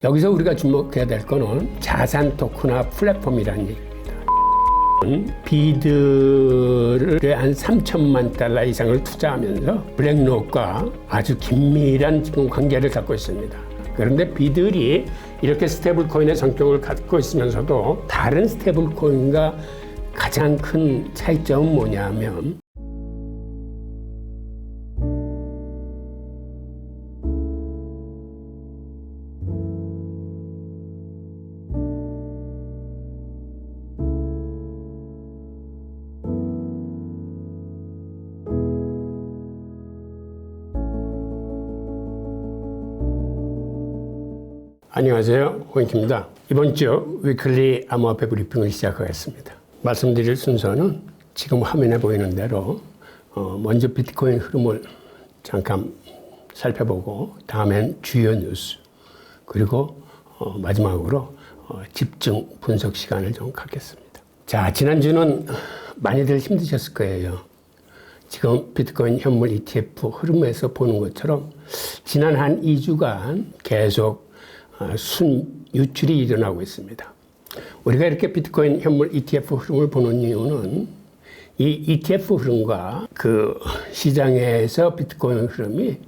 여기서 우리가 주목해야 될 거는 자산 토큰화 플랫폼이라는 얘기입니다. 비드를 한 3천만 달러 이상을 투자하면서 블랙록과 아주 긴밀한 지금 관계를 갖고 있습니다. 그런데 비들이 이렇게 스테이블 코인의 성격을 갖고 있으면서도 다른 스테이블 코인과 가장 큰 차이점은 뭐냐면 안녕하세요, 호잉키입니다. 이번 주 위클리 암호화폐 브리핑을 시작하겠습니다. 말씀드릴 순서는 지금 화면에 보이는 대로 먼저 비트코인 흐름을 잠깐 살펴보고 다음엔 주요 뉴스 그리고 마지막으로 집중 분석 시간을 좀 갖겠습니다. 자, 지난주는 많이들 힘드셨을 거예요. 지금 비트코인 현물 ETF 흐름에서 보는 것처럼 지난 한 2주간 계속 순유출이 일어나고 있습니다. 우리가 이렇게 비트코인 현물 ETF 흐름을 보는 이유는 이 ETF 흐름과 그 시장에서 비트코인 흐름이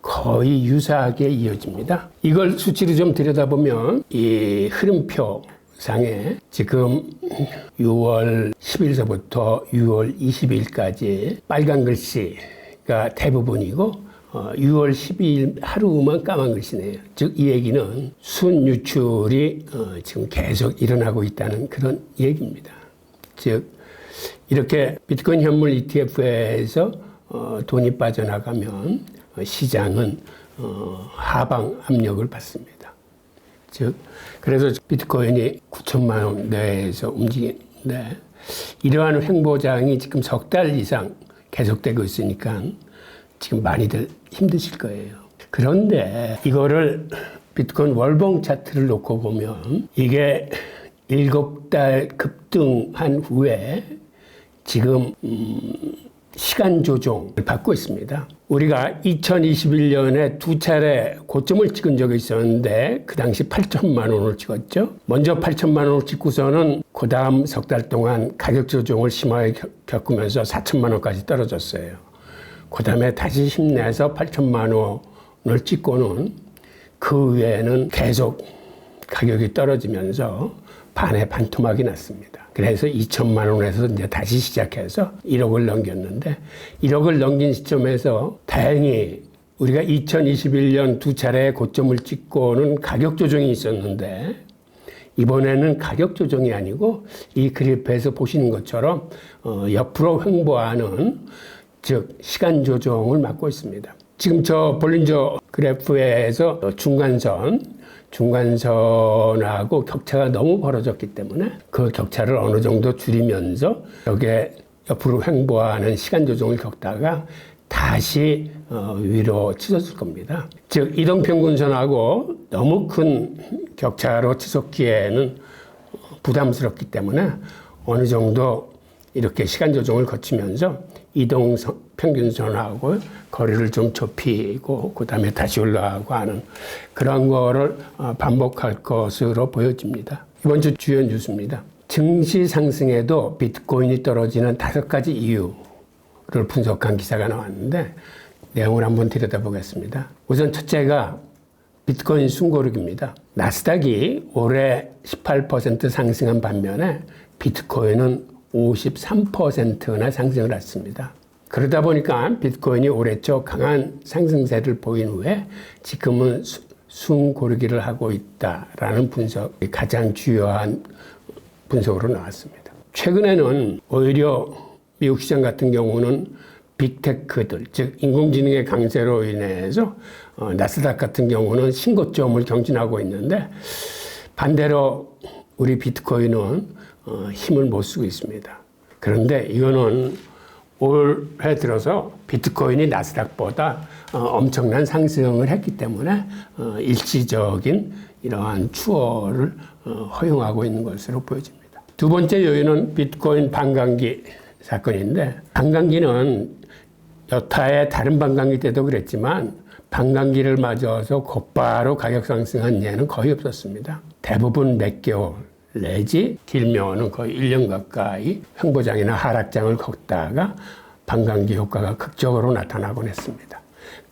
거의 유사하게 이어집니다. 이걸 수치로 좀 들여다보면 이 흐름표 상에 지금 6월 10일서부터 6월 20일까지 빨간 글씨가 대부분이고 6월 12일 하루만 까만 글씨네요. 즉 이 얘기는 순유출이 지금 계속 일어나고 있다는 그런 얘기입니다. 즉 이렇게 비트코인 현물 ETF에서 돈이 빠져나가면 시장은 하방 압력을 받습니다. 즉 그래서 비트코인이 9천만 원 내에서 움직이는데 이러한 횡보장이 지금 석 달 이상 계속되고 있으니까 지금 많이들 힘드실 거예요. 그런데 이거를 비트코인 월봉 차트를 놓고 보면 이게 7달 급등한 후에 지금 시간 조정을 받고 있습니다. 우리가 2021년에 두 차례 고점을 찍은 적이 있었는데 그 당시 8천만 원을 찍었죠. 먼저 8천만 원을 찍고서는 그 다음 석 달 동안 가격 조정을 심하게 겪으면서 4천만 원까지 떨어졌어요. 그 다음에 다시 힘내서 8천만 원을 찍고는 그 위에는 계속 가격이 떨어지면서 반에 반토막이 났습니다. 그래서 2천만 원에서 이제 다시 시작해서 1억을 넘겼는데 1억을 넘긴 시점에서 다행히 우리가 2021년 두 차례 고점을 찍고는 가격 조정이 있었는데 이번에는 가격 조정이 아니고 이 그래프에서 보시는 것처럼 옆으로 횡보하는 즉 시간 조정을 맞고 있습니다. 지금 저 볼린저 그래프에서 중간선하고 격차가 너무 벌어졌기 때문에 그 격차를 어느 정도 줄이면서 여기에 옆으로 횡보하는 시간 조정을 겪다가 다시 위로 치솟을 겁니다. 즉 이동평균선하고 너무 큰 격차로 치솟기에는 부담스럽기 때문에 어느 정도 이렇게 시간 조정을 거치면서 이동 평균선하고 거리를 좀 좁히고 그 다음에 다시 올라가고 하는 그런 거를 반복할 것으로 보여집니다. 이번 주 주요 뉴스입니다. 증시 상승에도 비트코인이 떨어지는 5가지 이유를 분석한 기사가 나왔는데 내용을 한번 들여다보겠습니다. 우선 첫째가 비트코인 숨고르기입니다. 나스닥이 올해 18% 상승한 반면에 비트코인은 53%나 상승을 했습니다. 그러다 보니까 비트코인이 올해 초 강한 상승세를 보인 후에 지금은 숨고르기를 하고 있다라는 분석이 가장 주요한 분석으로 나왔습니다. 최근에는 오히려 미국 시장 같은 경우는 빅테크들, 즉 인공지능의 강세로 인해서 나스닥 같은 경우는 신고점을 경신하고 있는데 반대로 우리 비트코인은 힘을 못 쓰고 있습니다. 그런데 이거는 올해 들어서 비트코인이 나스닥보다 엄청난 상승을 했기 때문에 일시적인 이러한 추월을 허용하고 있는 것으로 보여집니다. 두 번째 요인은 비트코인 반감기 사건인데 반감기는 여타의 다른 반감기 때도 그랬지만 반감기를 맞아서 곧바로 가격 상승한 예는 거의 없었습니다. 대부분 몇 개월 내지 길면은 거의 1년 가까이 횡보장이나 하락장을 걷다가 반감기 효과가 극적으로 나타나곤 했습니다.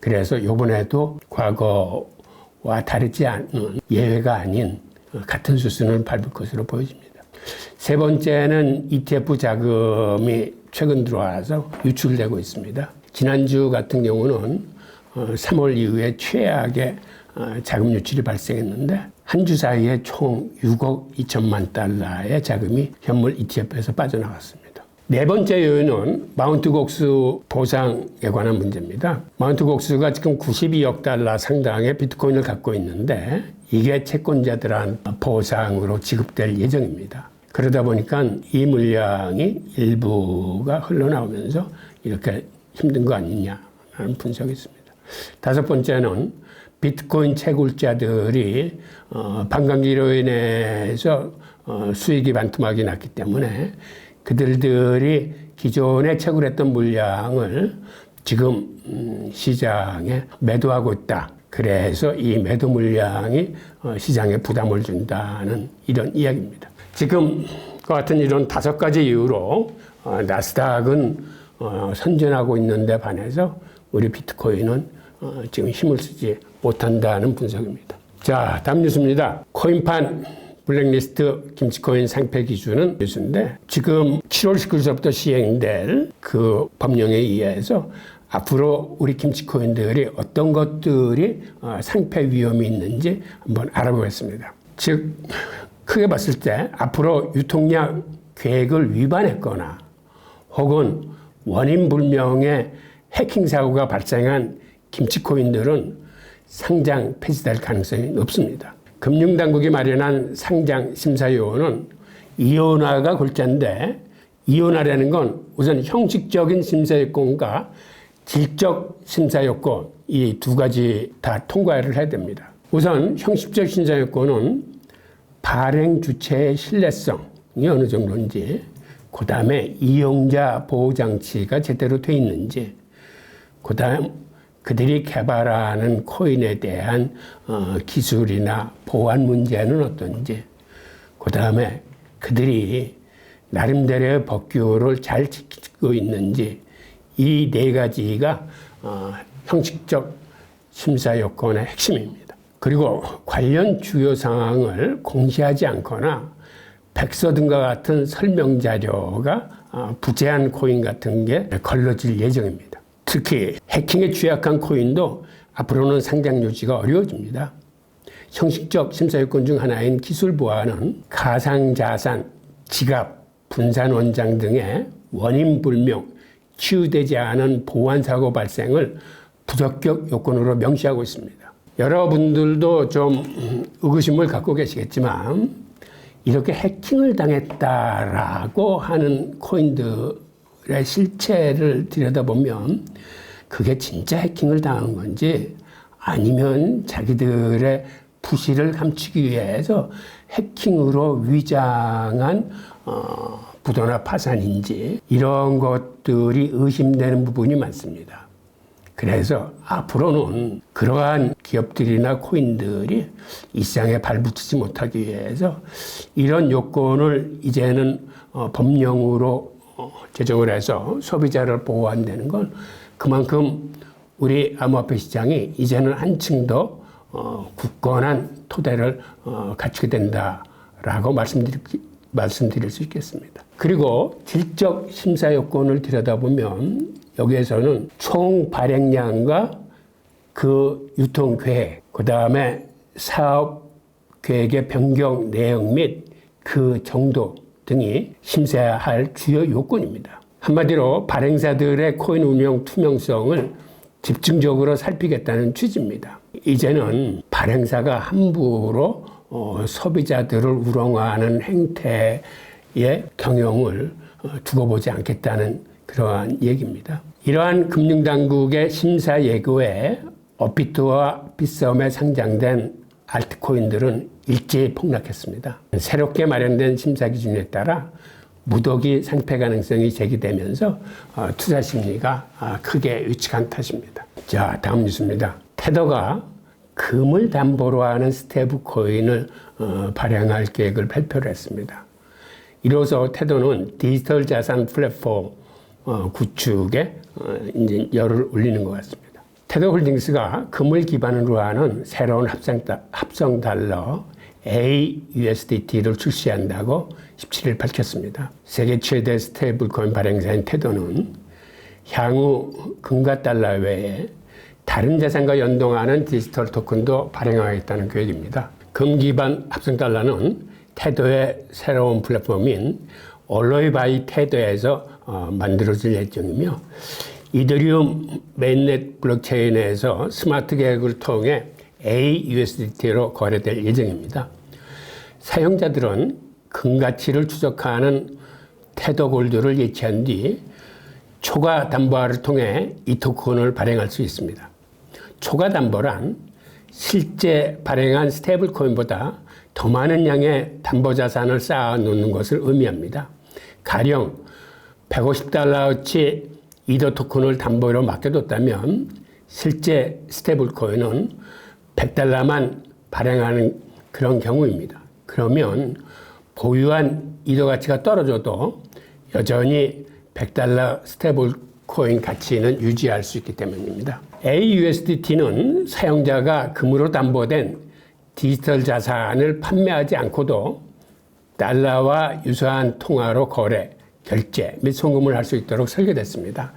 그래서 이번에도 과거와 다르지 않은 예외가 아닌 같은 수순을 밟을 것으로 보여집니다. 세 번째는 ETF 자금이 최근 들어와서 유출되고 있습니다. 지난주 같은 경우는 3월 이후에 최악의 자금 유출이 발생했는데 한 주 사이에 총 6억 2천만 달러의 자금이 현물 ETF에서 빠져나갔습니다. 네 번째 요인은 마운트 곡수 보상에 관한 문제입니다. 마운트 곡수가 지금 92억 달러 상당의 비트코인을 갖고 있는데 이게 채권자들한 보상으로 지급될 예정입니다. 그러다 보니까 이 물량이 일부가 흘러나오면서 이렇게 힘든 거 아니냐라는 분석이 있습니다. 다섯 번째는 비트코인 채굴자들이 반감기로 인해서 수익이 반토막이 났기 때문에 그들이 기존에 채굴했던 물량을 지금 시장에 매도하고 있다. 그래서 이 매도 물량이 시장에 부담을 준다는 이런 이야기입니다. 지금과 같은 이런 5가지 이유로 나스닥은 선전하고 있는데 반해서 우리 비트코인은 지금 힘을 쓰지 못한다는 분석입니다. 자, 다음 뉴스입니다. 코인판 블랙리스트 김치코인 상패 기준은 뉴스인데 지금 7월 19일부터 시행될 그 법령에 의해서 앞으로 우리 김치코인들이 어떤 것들이 상패 위험이 있는지 한번 알아보겠습니다. 즉 크게 봤을 때 앞으로 유통량 계획을 위반했거나 혹은 원인 불명의 해킹 사고가 발생한 김치코인들은 상장 폐지될 가능성이 높습니다. 금융당국이 마련한 상장 심사요원은 이원화가 골자인데 이원화라는 건 우선 형식적인 심사요건과 질적 심사요건 이 두 가지 다 통과를 해야 됩니다. 우선 형식적 심사요건은 발행 주체의 신뢰성이 어느 정도인지 그 다음에 이용자 보호장치가 제대로 돼 있는지 그 다음 그들이 개발하는 코인에 대한 기술이나 보안 문제는 어떤지 그 다음에 그들이 나름대로의 법규를 잘 지키고 있는지 이 네 가지가 형식적 심사 요건의 핵심입니다. 그리고 관련 주요 사항을 공시하지 않거나 백서 등과 같은 설명 자료가 부재한 코인 같은 게 걸러질 예정입니다. 특히 해킹에 취약한 코인도 앞으로는 상장 유지가 어려워집니다. 형식적 심사 요건 중 하나인 기술 보안은 가상자산, 지갑, 분산 원장 등의 원인 불명, 치유되지 않은 보안 사고 발생을 부적격 요건으로 명시하고 있습니다. 여러분들도 좀 의구심을 갖고 계시겠지만 이렇게 해킹을 당했다라고 하는 코인들의 실체를 들여다보면 그게 진짜 해킹을 당한 건지 아니면 자기들의 부실을 감추기 위해서 해킹으로 위장한 부도나 파산인지 이런 것들이 의심되는 부분이 많습니다. 그래서 앞으로는 그러한 기업들이나 코인들이 이 시장에 발붙이지 못하기 위해서 이런 요건을 이제는 법령으로 제정을 해서 소비자를 보호한다는 건 그만큼 우리 암호화폐 시장이 이제는 한층 더 굳건한 토대를 갖추게 된다라고 말씀드릴 수 있겠습니다. 그리고 질적 심사 요건을 들여다보면 여기에서는 총 발행량과 그 유통 계획, 그 다음에 사업 계획의 변경 내용 및 그 정도 등이 심사해야 할 주요 요건입니다. 한마디로 발행사들의 코인 운영 투명성을 집중적으로 살피겠다는 취지입니다. 이제는 발행사가 함부로 소비자들을 우롱하는 행태의 경영을 두고 보지 않겠다는 그러한 얘기입니다. 이러한 금융당국의 심사 예고에 업비트와 빗썸에 상장된 알트코인들은 일제히 폭락했습니다. 새롭게 마련된 심사 기준에 따라 무더기 상패 가능성이 제기되면서 투자 심리가 크게 위축한 탓입니다. 자, 다음 뉴스입니다. 테더가 금을 담보로 하는 스테이블 코인을 발행할 계획을 발표를 했습니다. 이로써 테더는 디지털 자산 플랫폼 구축에 이제 열을 올리는 것 같습니다. 테더 홀딩스가 금을 기반으로 하는 새로운 합성 달러 AUSDT를 출시한다고 17일 밝혔습니다. 세계 최대 스테이블 코인 발행사인 테더는 향후 금과 달러 외에 다른 자산과 연동하는 디지털 토큰도 발행하겠다는 계획입니다. 금 기반 합성 달러는 테더의 새로운 플랫폼인 얼로이 바이 테더에서 만들어질 예정이며 이더리움 메인넷 블록체인에서 스마트 계획을 통해 AUSDT로 거래될 예정입니다. 사용자들은 금 가치를 추적하는 테더 골드를 예치한 뒤 초과 담보화를 통해 이 토큰을 발행할 수 있습니다. 초과 담보란 실제 발행한 스테이블 코인보다 더 많은 양의 담보 자산을 쌓아 놓는 것을 의미합니다. 가령 150달러어치 이더 토큰을 담보로 맡겨뒀다면 실제 스테이블 코인은 100달러만 발행하는 그런 경우입니다. 그러면 보유한 이더 가치가 떨어져도 여전히 100달러 스테이블 코인 가치는 유지할 수 있기 때문입니다. AUSDT는 사용자가 금으로 담보된 디지털 자산을 판매하지 않고도 달러와 유사한 통화로 거래, 결제 및 송금을 할 수 있도록 설계됐습니다.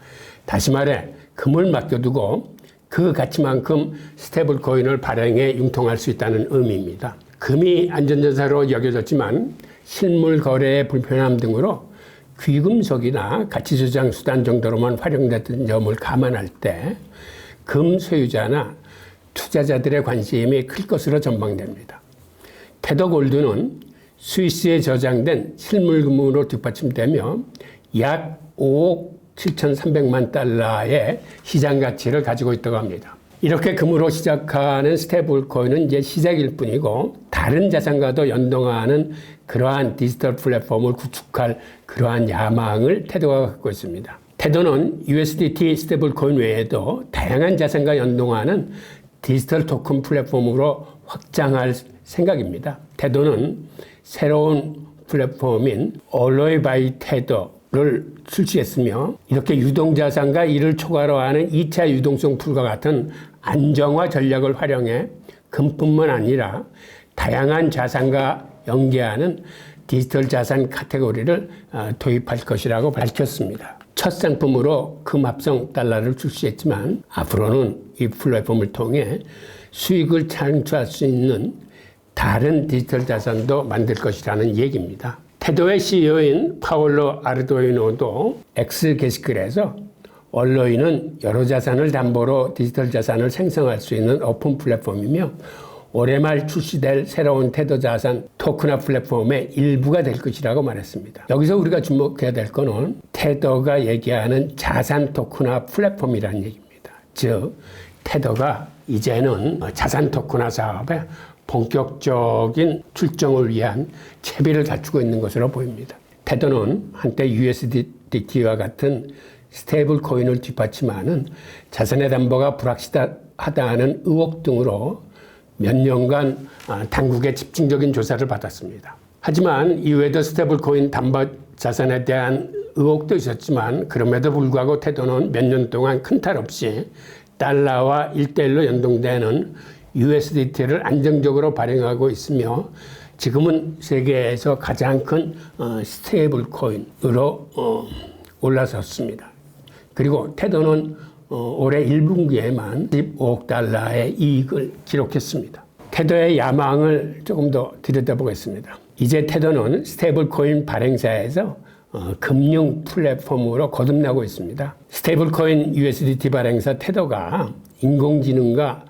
다시 말해 금을 맡겨두고 그 가치만큼 스테이블 코인을 발행해 융통할 수 있다는 의미입니다. 금이 안전자산으로 여겨졌지만 실물 거래의 불편함 등으로 귀금속이나 가치조장 수단 정도로만 활용됐던 점을 감안할 때 금 소유자나 투자자들의 관심이 클 것으로 전망됩니다. 테더 골드는 스위스에 저장된 실물금으로 뒷받침되며 약 5억 7,300만 달러의 시장 가치를 가지고 있다고 합니다. 이렇게 금으로 시작하는 스테이블 코인은 이제 시작일 뿐이고 다른 자산과도 연동하는 그러한 디지털 플랫폼을 구축할 그러한 야망을 테더가 갖고 있습니다. 테더는 USDT 스테이블 코인 외에도 다양한 자산과 연동하는 디지털 토큰 플랫폼으로 확장할 생각입니다. 테더는 새로운 플랫폼인 얼로이 바이 테더를 출시했으며 이렇게 유동자산과 이를 초과로 하는 2차 유동성 풀과 같은 안정화 전략을 활용해 금뿐만 아니라 다양한 자산과 연계하는 디지털 자산 카테고리를 도입할 것이라고 밝혔습니다. 첫 상품으로 금 합성 달러를 출시했지만 앞으로는 이 플랫폼을 통해 수익을 창출할 수 있는 다른 디지털 자산도 만들 것이라는 얘기입니다. 테더의 CEO인 파올로 아르도이노도 X 게시글에서 얼로이는 여러 자산을 담보로 디지털 자산을 생성할 수 있는 오픈 플랫폼이며 올해 말 출시될 새로운 테더 자산 토큰화 플랫폼의 일부가 될 것이라고 말했습니다. 여기서 우리가 주목해야 될 것은 테더가 얘기하는 자산 토큰화 플랫폼이라는 얘기입니다. 즉 테더가 이제는 자산 토큰화 사업에 본격적인 출정을 위한 채비를 갖추고 있는 것으로 보입니다. 테더는 한때 USDT와 같은 스테이블 코인을 뒷받침하는 자산의 담보가 불확실하다는 의혹 등으로 몇 년간 당국의 집중적인 조사를 받았습니다. 하지만 이외에도 스테이블 코인 담보 자산에 대한 의혹도 있었지만 그럼에도 불구하고 테더는 몇 년 동안 큰 탈 없이 달러와 1대1로 연동되는 USDT를 안정적으로 발행하고 있으며 지금은 세계에서 가장 큰 스테이블 코인으로 올라섰습니다. 그리고 테더는 올해 1분기에만 15억 달러의 이익을 기록했습니다. 테더의 야망을 조금 더 들여다보겠습니다. 이제 테더는 스테이블 코인 발행사에서 금융 플랫폼으로 거듭나고 있습니다. 스테이블 코인 USDT 발행사 테더가 인공지능과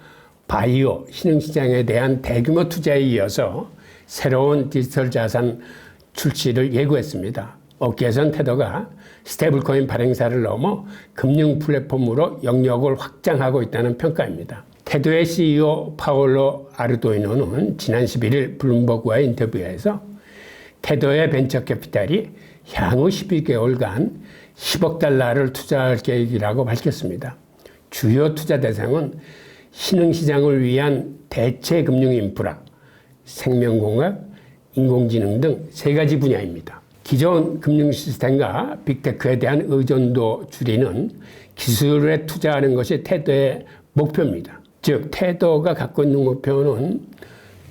바이오, 신흥시장에 대한 대규모 투자에 이어서 새로운 디지털 자산 출시를 예고했습니다. 업계에선 테더가 스테이블 코인 발행사를 넘어 금융 플랫폼으로 영역을 확장하고 있다는 평가입니다. 테더의 CEO 파올로 아르도이노는 지난 11일 블룸버그와의 인터뷰에서 테더의 벤처 캐피탈이 향후 12개월간 10억 달러를 투자할 계획이라고 밝혔습니다. 주요 투자 대상은 신흥시장을 위한 대체 금융 인프라, 생명공학, 인공지능 등 3가지 분야입니다. 기존 금융 시스템과 빅테크에 대한 의존도 줄이는 기술에 투자하는 것이 테더의 목표입니다. 즉 테더가 갖고 있는 목표는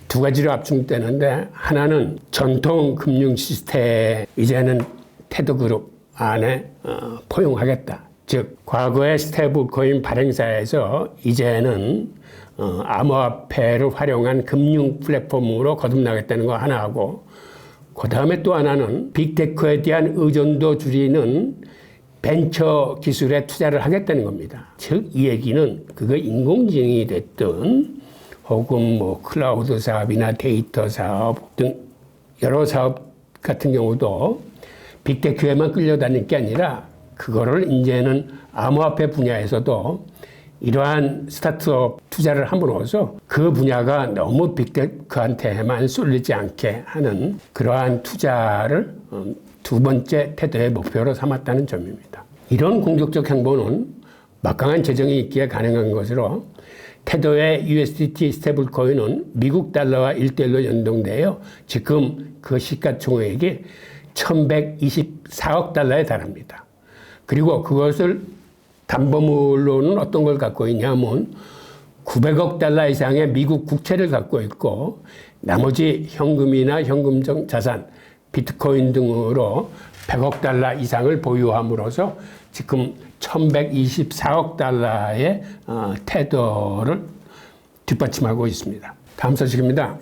2가지로 압축되는데, 하나는 전통 금융 시스템 이제는 테더그룹 안에 포용하겠다. 즉 과거의 스테이블코인 발행사에서 이제는 암호화폐를 활용한 금융 플랫폼으로 거듭나겠다는 거 하나하고, 그 다음에 또 하나는 빅테크에 대한 의존도 줄이는 벤처 기술에 투자를 하겠다는 겁니다. 즉 이 얘기는 그거 인공지능이 됐든 혹은 뭐 클라우드 사업이나 데이터 사업 등 여러 사업 같은 경우도 빅테크에만 끌려다닐 게 아니라 그거를 이제는 암호화폐 분야에서도 이러한 스타트업 투자를 함으로써 그 분야가 너무 빅테크한테만 쏠리지 않게 하는 그러한 투자를 2번째 테더의 목표로 삼았다는 점입니다. 이런 공격적 행보는 막강한 재정이 있기에 가능한 것으로, 테더의 USDT 스테이블코인은 미국 달러와 1대1로 연동되어 지금 그 시가총액이 1124억 달러에 달합니다. 그리고 그것을 담보물로는 어떤 걸 갖고 있냐면 900억 달러 이상의 미국 국채를 갖고 있고, 나머지 현금이나 현금적 자산, 비트코인 등으로 100억 달러 이상을 보유함으로써 지금 1124억 달러의 테더를 뒷받침하고 있습니다. 다음 소식입니다.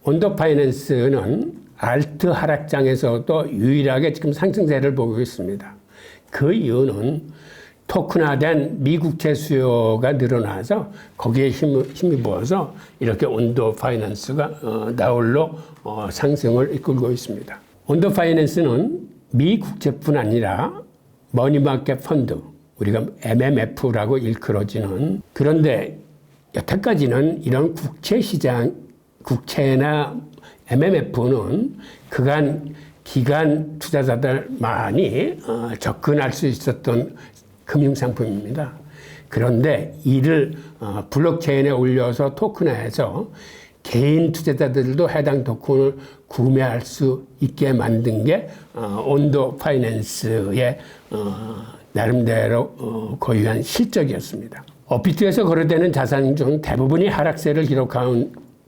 온더 파이낸스는 알트 하락장에서도 유일하게 지금 상승세를 보고 있습니다. 그 이유는 토큰화된 미국채 수요가 늘어나서 거기에 힘입어서 이렇게 온더 파이낸스가 나홀로 상승을 이끌고 있습니다. 온더 파이낸스는 미국채뿐 아니라 머니마켓 펀드, 우리가 MMF라고 일컬어지는, 그런데 여태까지는 이런 국채시장, 국채나 MMF는 그간 기관 투자자들만이 접근할 수 있었던 금융상품입니다. 그런데 이를 블록체인에 올려서 토큰화해서 개인 투자자들도 해당 토큰을 구매할 수 있게 만든 게 온더 파이낸스의 나름대로 고유한 실적이었습니다. 업비트에서 거래되는 자산 중 대부분이 하락세를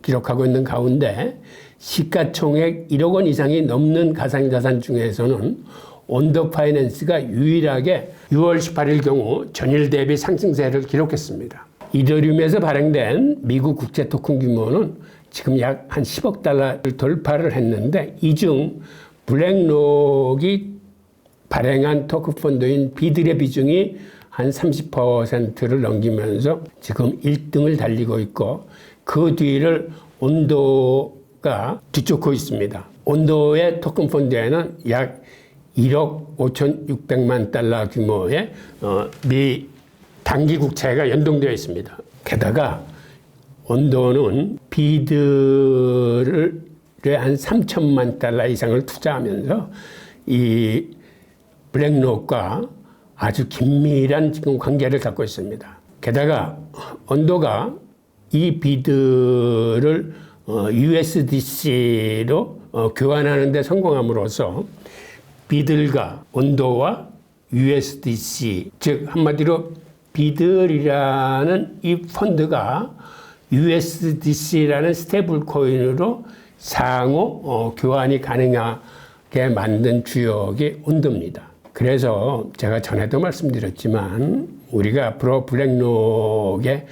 기록하고 있는 가운데 시가총액 1억 원 이상이 넘는 가상자산 중에서는 온더 파이낸스가 유일하게 6월 18일 경우 전일 대비 상승세를 기록했습니다. 이더리움에서 발행된 미국 국채 토큰 규모는 지금 약 한 10억 달러를 돌파를 했는데, 이 중 블랙록이 발행한 토큰 펀드인 비들의 비중이 한 30%를 넘기면서 지금 1등을 달리고 있고, 그 뒤를 온도가 뒤쫓고 있습니다. 온도의 토큰 펀드에는 약 1억 5,600만 달러 규모의 미 단기 국채가 연동되어 있습니다. 게다가 온도는 비드를 한 3천만 달러 이상을 투자하면서 이 블랙록과 아주 긴밀한 지금 관계를 갖고 있습니다. 게다가 온도가 이 비드를 USDC로 교환하는 데 성공함으로써 비들과 온도와 USDC, 즉 한마디로 비들이라는 이 펀드가 USDC라는 스테이블 코인으로 상호 교환이 가능하게 만든 주역이 온도입니다. 그래서 제가 전에도 말씀드렸지만 우리가 앞으로 블랙록의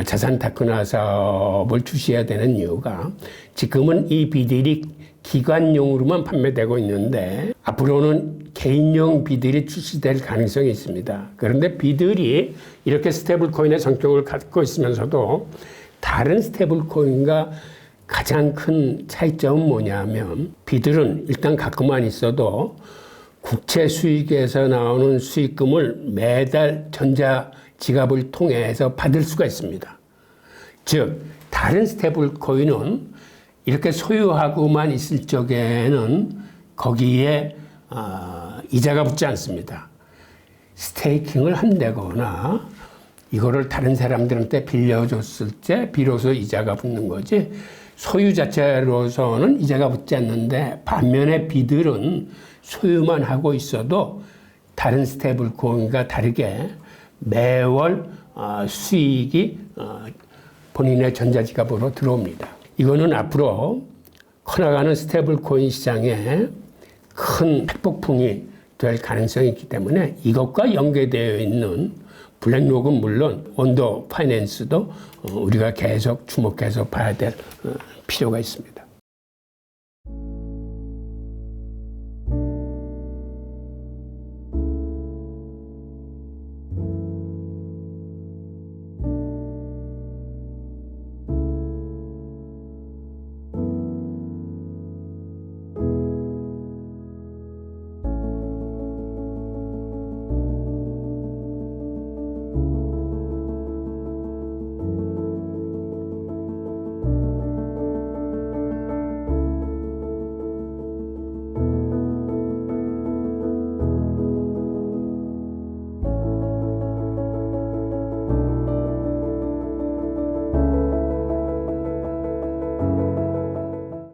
자산 토큰화 사업을 주시해야 되는 이유가, 지금은 이 비들이 기관용으로만 판매되고 있는데 앞으로는 개인용 비들이 출시될 가능성이 있습니다. 그런데 비들이 이렇게 스테이블 코인의 성격을 갖고 있으면서도 다른 스테이블 코인과 가장 큰 차이점은 뭐냐면, 비들은 일단 갖고만 있어도 국채 수익에서 나오는 수익금을 매달 전자 지갑을 통해서 받을 수가 있습니다. 즉 다른 스테이블 코인은 이렇게 소유하고만 있을 적에는 거기에 이자가 붙지 않습니다. 스테이킹을 한다거나 이거를 다른 사람들한테 빌려줬을 때 비로소 이자가 붙는 거지 소유 자체로서는 이자가 붙지 않는데 반면에 B들은 소유만 하고 있어도 다른 스테이블 코인과 다르게 매월 수익이 본인의 전자지갑으로 들어옵니다. 이거는 앞으로 커나가는 스테이블 코인 시장에 큰 핵폭풍이 될 가능성이 있기 때문에 이것과 연계되어 있는 블랙록은 물론 원더 파이낸스도 우리가 계속 주목해서 봐야 될 필요가 있습니다.